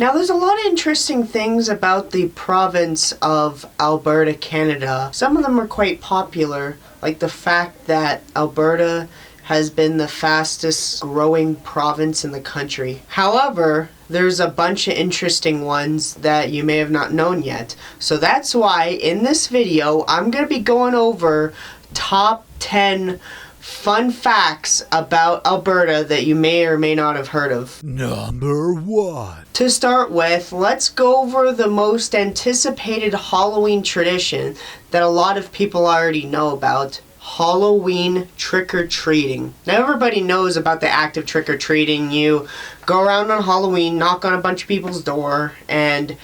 Now, there's a lot of interesting things about the province of Alberta, Canada. Some of them are quite popular, like the fact that Alberta has been the fastest growing province in the country. However, there's a bunch of interesting ones that you may have not known yet. So that's why in this video, I'm going to be going over top 10 fun facts about Alberta that you may or may not have heard of. Number 1. To start with, let's go over the most anticipated Halloween tradition that a lot of people already know about. Halloween trick-or-treating. Now everybody knows about the act of trick-or-treating. You go around on Halloween, knock on a bunch of people's door, and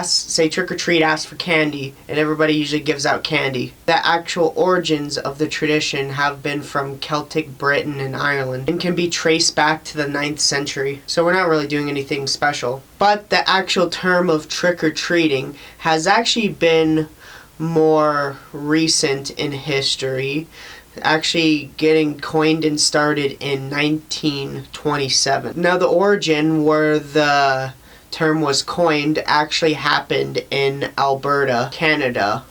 say trick-or-treat, ask for candy, and everybody usually gives out candy. The actual origins of the tradition have been from Celtic Britain and Ireland and can be traced back to the 9th century. So we're not really doing anything special. But the actual term of trick-or-treating has actually been more recent in history, actually getting coined and started in 1927. Now the origin where the term was coined actually happened in Alberta, Canada.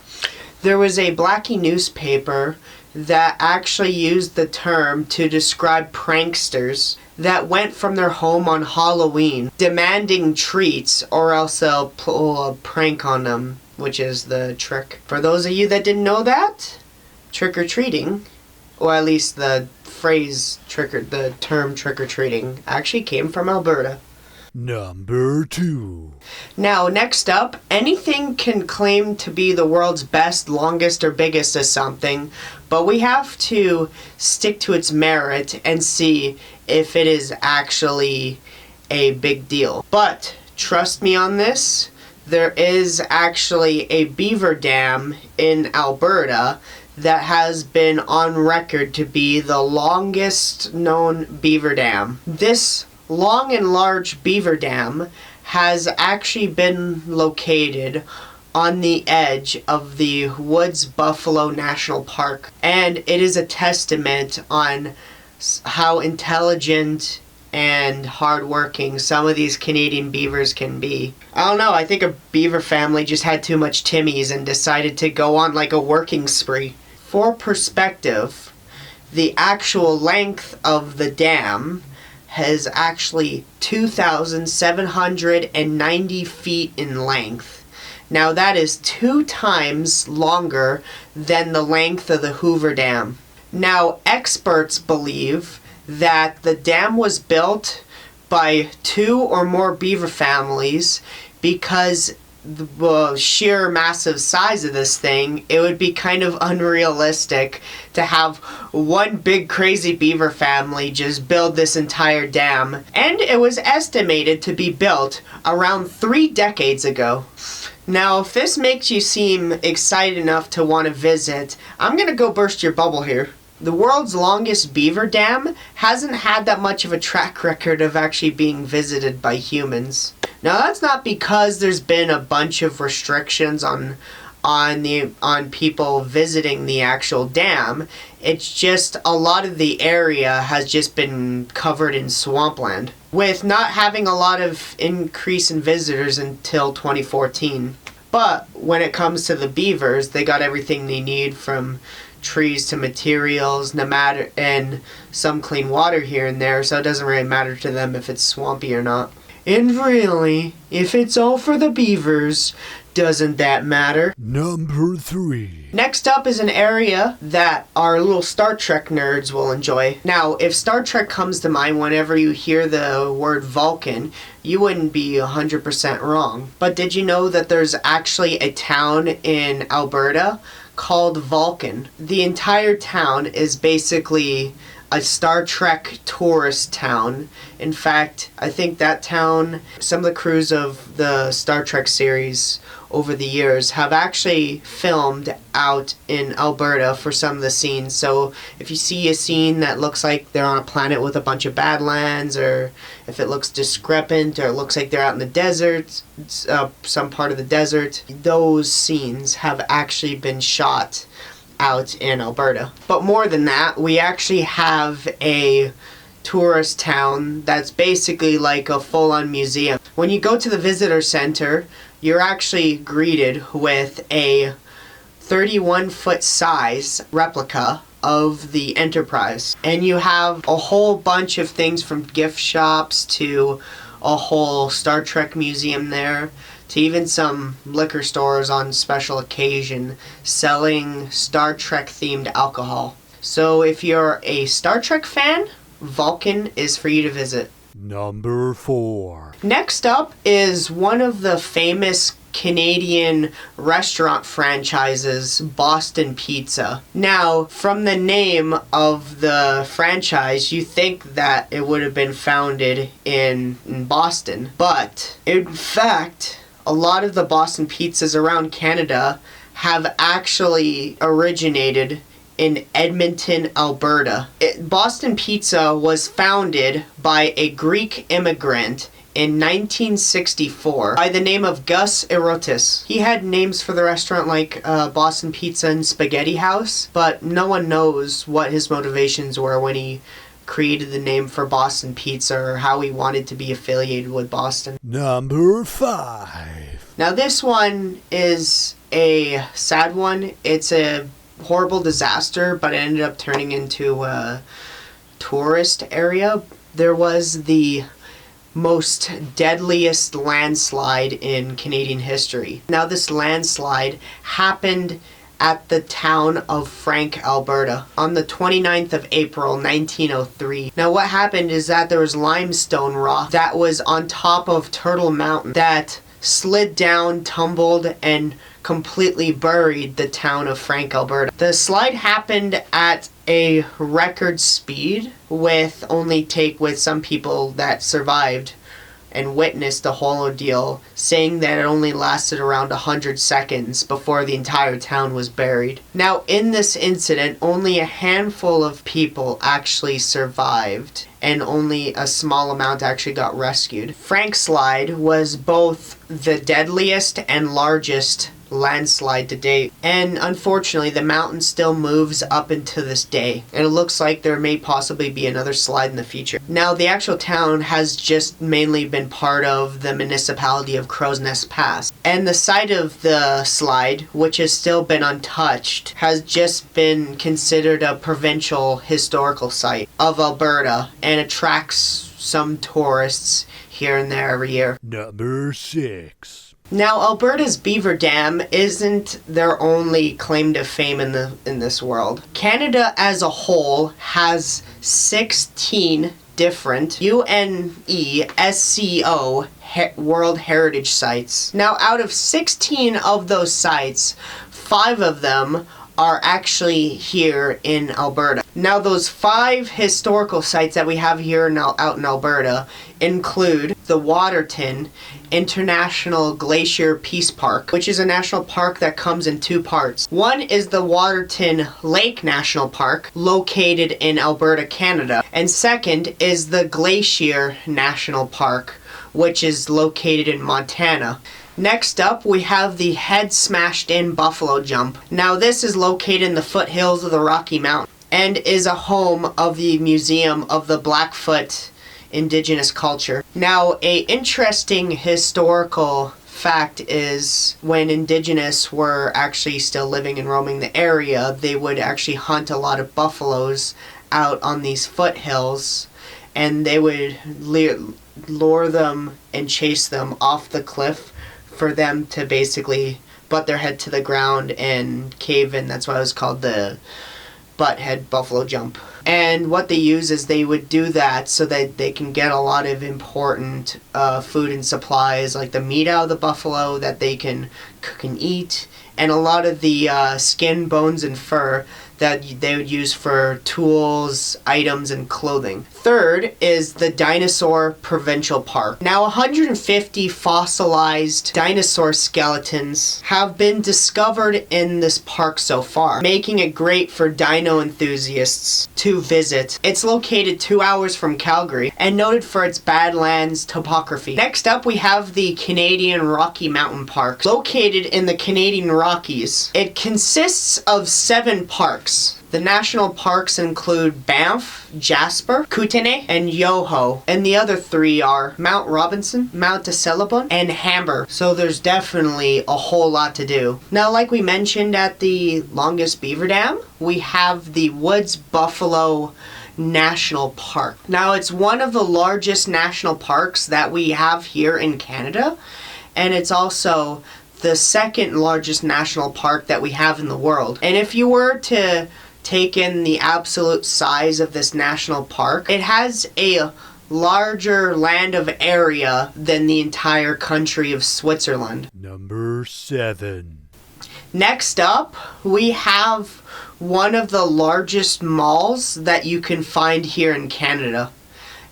There was a Blackie newspaper that actually used the term to describe pranksters that went from their home on Halloween demanding treats, or else they'll pull a prank on them, which is the trick. For those of you that didn't know that, trick-or-treating, or at least the term trick-or-treating actually came from Alberta. Number 2. Now, next up, anything can claim to be the world's best, longest, or biggest of something, but we have to stick to its merit and see if it is actually a big deal. But, trust me on this, there is actually a beaver dam in Alberta that has been on record to be the longest known beaver dam. This long and large beaver dam has actually been located on the edge of the Woods Buffalo National Park, and it is a testament on how intelligent and hardworking some of these Canadian beavers can be. I don't know, I think a beaver family just had too much Timmies and decided to go on like a working spree. For perspective, the actual length of the dam has actually 2,790 feet in length. Now that is 2 times longer than the length of the Hoover Dam. Now experts believe that the dam was built by 2 or more beaver families because the sheer massive size of this thing, it would be kind of unrealistic to have one big crazy beaver family just build this entire dam. And it was estimated to be built around 3 decades ago. Now, if this makes you seem excited enough to want to visit, I'm gonna go burst your bubble here. The world's longest beaver dam hasn't had that much of a track record of actually being visited by humans. Now that's not because there's been a bunch of restrictions on people visiting the actual dam. It's just a lot of the area has just been covered in swampland, with not having a lot of increase in visitors until 2014. But when it comes to the beavers, they got everything they need, from trees to materials, no matter, and some clean water here and there, so it doesn't really matter to them if it's swampy or not. And really, if it's all for the beavers, doesn't that matter? Number 3. Next up is an area that our little Star Trek nerds will enjoy. Now, if Star Trek comes to mind whenever you hear the word Vulcan, you wouldn't be 100% wrong. But did you know that there's actually a town in Alberta called Vulcan? The entire town is basically a Star Trek tourist town. In fact, I think that town, some of the crews of the Star Trek series over the years have actually filmed out in Alberta for some of the scenes. So if you see a scene that looks like they're on a planet with a bunch of badlands, or if it looks discrepant, or it looks like they're out in the desert, some part of the desert, those scenes have actually been shot out in Alberta. But more than that, we actually have a tourist town that's basically like a full-on museum. When you go to the visitor center, you're actually greeted with a 31-foot size replica of the Enterprise. And you have a whole bunch of things from gift shops to a whole Star Trek museum there, to even some liquor stores on special occasion selling Star Trek themed alcohol. So if you're a Star Trek fan, Vulcan is for you to visit. Number 4. Next up is one of the famous Canadian restaurant franchises, Boston Pizza. Now, from the name of the franchise, you think that it would have been founded in Boston. But, in fact, a lot of the Boston pizzas around Canada have actually originated in Edmonton, Alberta. Boston Pizza was founded by a Greek immigrant in 1964 by the name of Gus Erotis. He had names for the restaurant like Boston Pizza and Spaghetti House, but no one knows what his motivations were when he created the name for Boston Pizza or how he wanted to be affiliated with Boston. Number 5. Now this one is a sad one. It's a horrible disaster, but it ended up turning into a tourist area. There was the most deadliest landslide in Canadian history. Now this landslide happened at the town of Frank, Alberta on the 29th of April 1903. Now what happened is that there was limestone rock that was on top of Turtle Mountain that slid down, tumbled, and completely buried the town of Frank, Alberta. The slide happened at a record speed with some people that survived and witnessed the whole ordeal, saying that it only lasted around 100 seconds before the entire town was buried. Now, in this incident, only a handful of people actually survived, and only a small amount actually got rescued. Frank's slide was both the deadliest and largest landslide to date, and unfortunately the mountain still moves up into this day, and it looks like there may possibly be another slide in the future. Now the actual town has just mainly been part of the municipality of Crow's Nest Pass, and the site of the slide, which has still been untouched, has just been considered a provincial historical site of Alberta and attracts some tourists here and there every year. Number 6. Now, Alberta's Beaver Dam isn't their only claim to fame in this world. Canada as a whole has 16 different UNESCO World Heritage sites. Now, out of 16 of those sites, 5 of them are actually here in Alberta. Now, those 5 historical sites that we have here out in Alberta include the Waterton International Glacier Peace Park, which is a national park that comes in 2 parts. One is the Waterton Lake National Park, located in Alberta, Canada, and second is the Glacier National Park, which is located in Montana. Next up, we have the Head Smashed In Buffalo Jump. Now this is located in the foothills of the Rocky Mountain and is a home of the Museum of the Blackfoot Indigenous Culture. Now, a interesting historical fact is when Indigenous were actually still living and roaming the area, they would actually hunt a lot of buffaloes out on these foothills, and they would lure them and chase them off the cliff for them to basically butt their head to the ground and cave in. That's why it was called the butthead buffalo jump. And what they use is they would do that so that they can get a lot of important food and supplies, like the meat out of the buffalo that they can cook and eat, and a lot of the skin, bones, and fur that they would use for tools, items, and clothing. Third is the Dinosaur Provincial Park. Now, 150 fossilized dinosaur skeletons have been discovered in this park so far, making it great for dino enthusiasts to visit. It's located 2 hours from Calgary and noted for its Badlands topography. Next up, we have the Canadian Rocky Mountain Park, located in the Canadian Rockies. It consists of 7 parks. The national parks include Banff, Jasper, Kootenay, and Yoho. And the other three are Mount Robinson, Mount Assiniboine, and Hamber. So there's definitely a whole lot to do. Now, like we mentioned at the longest beaver dam, we have the Woods Buffalo National Park. Now, it's one of the largest national parks that we have here in Canada, and it's also the second largest national park that we have in the world. And if you were to take in the absolute size of this national park, it has a larger land of area than the entire country of Switzerland. Number 7. Next up, we have one of the largest malls that you can find here in Canada,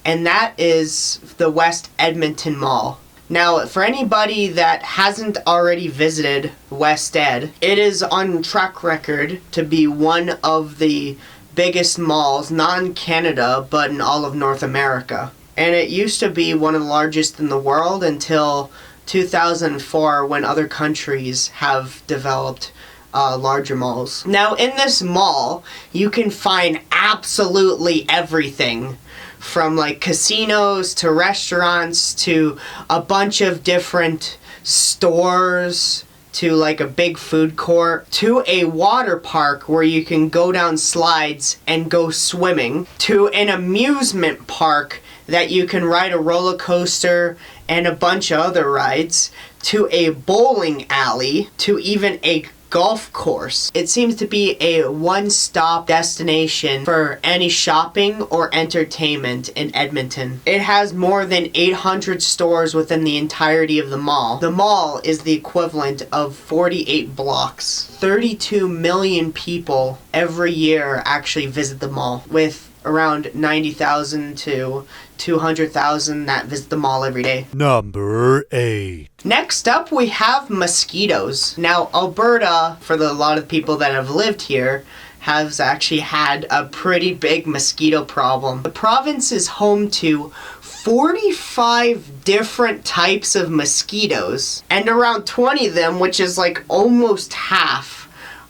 and that is the West Edmonton Mall. Now, for anybody that hasn't already visited West Ed, it is on track record to be one of the biggest malls, not in Canada, but in all of North America. And it used to be one of the largest in the world until 2004, when other countries have developed larger malls. Now, in this mall, you can find absolutely everything, from like casinos to restaurants to a bunch of different stores to like a big food court to a water park where you can go down slides and go swimming to an amusement park that you can ride a roller coaster and a bunch of other rides to a bowling alley to even a golf course. It seems to be a one-stop destination for any shopping or entertainment in Edmonton. It has more than 800 stores within the entirety of the mall. The mall is the equivalent of 48 blocks. 32 million people every year actually visit the mall, with around 90,000 to 200,000 that visit the mall every day. Number 8. Next up, we have mosquitoes. Now, Alberta, for a lot of people that have lived here, has actually had a pretty big mosquito problem. The province is home to 45 different types of mosquitoes, and around 20 of them, which is like almost half,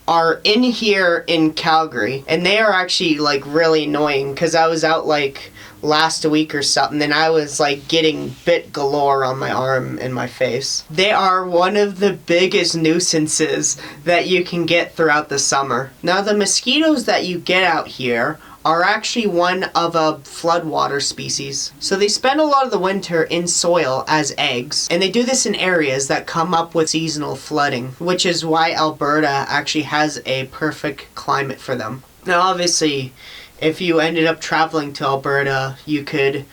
are in here in Calgary. And they are actually like really annoying, because I was out like last week or something and I was like getting bit galore on my arm and my face. They are one of the biggest nuisances that you can get throughout the summer. Now, the mosquitoes that you get out here are actually one of a floodwater species. So they spend a lot of the winter in soil as eggs, and they do this in areas that come up with seasonal flooding, which is why Alberta actually has a perfect climate for them. Now, obviously, if you ended up traveling to Alberta, you could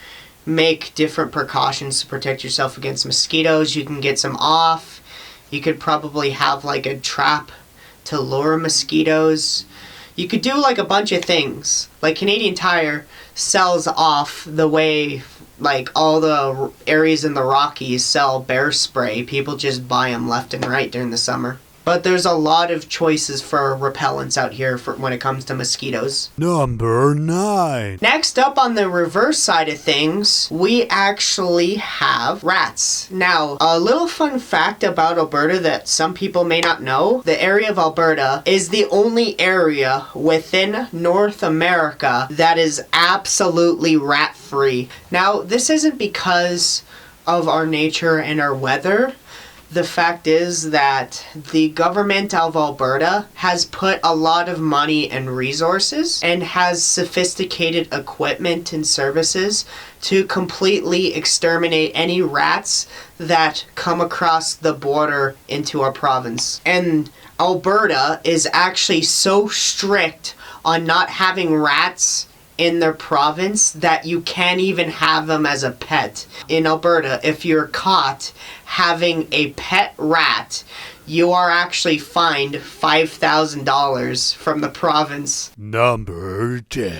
make different precautions to protect yourself against mosquitoes. You can get some off. You could probably have like a trap to lure mosquitoes. You could do like a bunch of things. Like Canadian Tire sells off the way like all the areas in the Rockies sell bear spray. People just buy them left and right during the summer. But there's a lot of choices for repellents out here for when it comes to mosquitoes. Number 9. Next up, on the reverse side of things, we actually have rats. Now, a little fun fact about Alberta that some people may not know: the area of Alberta is the only area within North America that is absolutely rat-free. Now, this isn't because of our nature and our weather. The fact is that the government of Alberta has put a lot of money and resources and has sophisticated equipment and services to completely exterminate any rats that come across the border into our province. And Alberta is actually so strict on not having rats in their province that you can't even have them as a pet. In Alberta, if you're caught having a pet rat, you are actually fined $5,000 from the province. Number 10.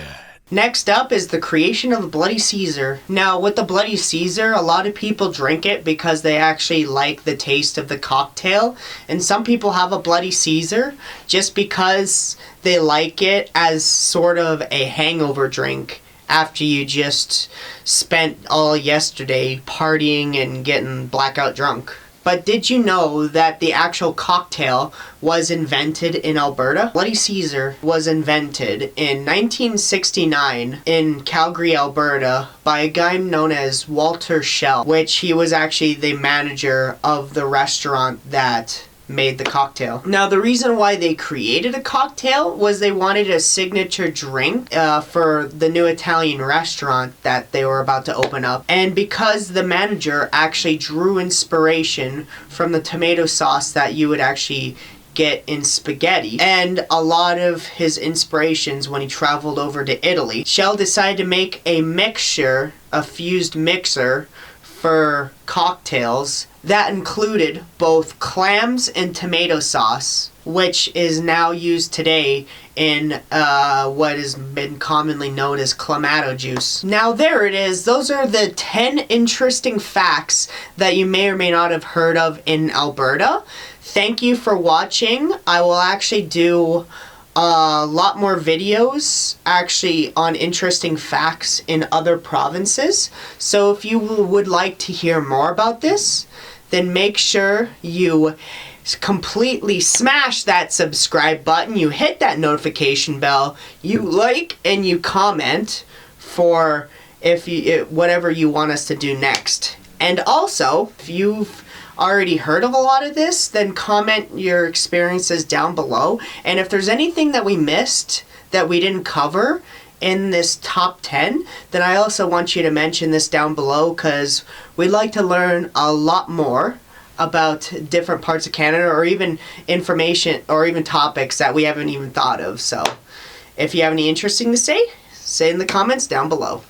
Next up is the creation of the Bloody Caesar. Now, with the Bloody Caesar, a lot of people drink it because they actually like the taste of the cocktail. And some people have a Bloody Caesar just because they like it as sort of a hangover drink after you just spent all yesterday partying and getting blackout drunk. But did you know that the actual cocktail was invented in Alberta? Bloody Caesar was invented in 1969 in Calgary, Alberta by a guy known as Walter Schell, which he was actually the manager of the restaurant that made the cocktail. Now, the reason why they created a cocktail was they wanted a signature drink for the new Italian restaurant that they were about to open up, and because the manager actually drew inspiration from the tomato sauce that you would actually get in spaghetti, and a lot of his inspirations when he traveled over to Italy, Shell decided to make a mixture, a fused mixer for cocktails that included both clams and tomato sauce, which is now used today in what has been commonly known as clamato juice. Now there it is. Those are the 10 interesting facts that you may or may not have heard of in Alberta. Thank you for watching. I will actually do a lot more videos actually on interesting facts in other provinces. So if you would like to hear more about this, then make sure you completely smash that subscribe button, you hit that notification bell, you like and you comment for whatever you want us to do next. And also, if you've already heard of a lot of this, then comment your experiences down below. And if there's anything that we missed that we didn't cover in this top 10, then I also want you to mention this down below, because we'd like to learn a lot more about different parts of Canada, or even information or even topics that we haven't even thought of. So if you have any interesting to say in the comments down below.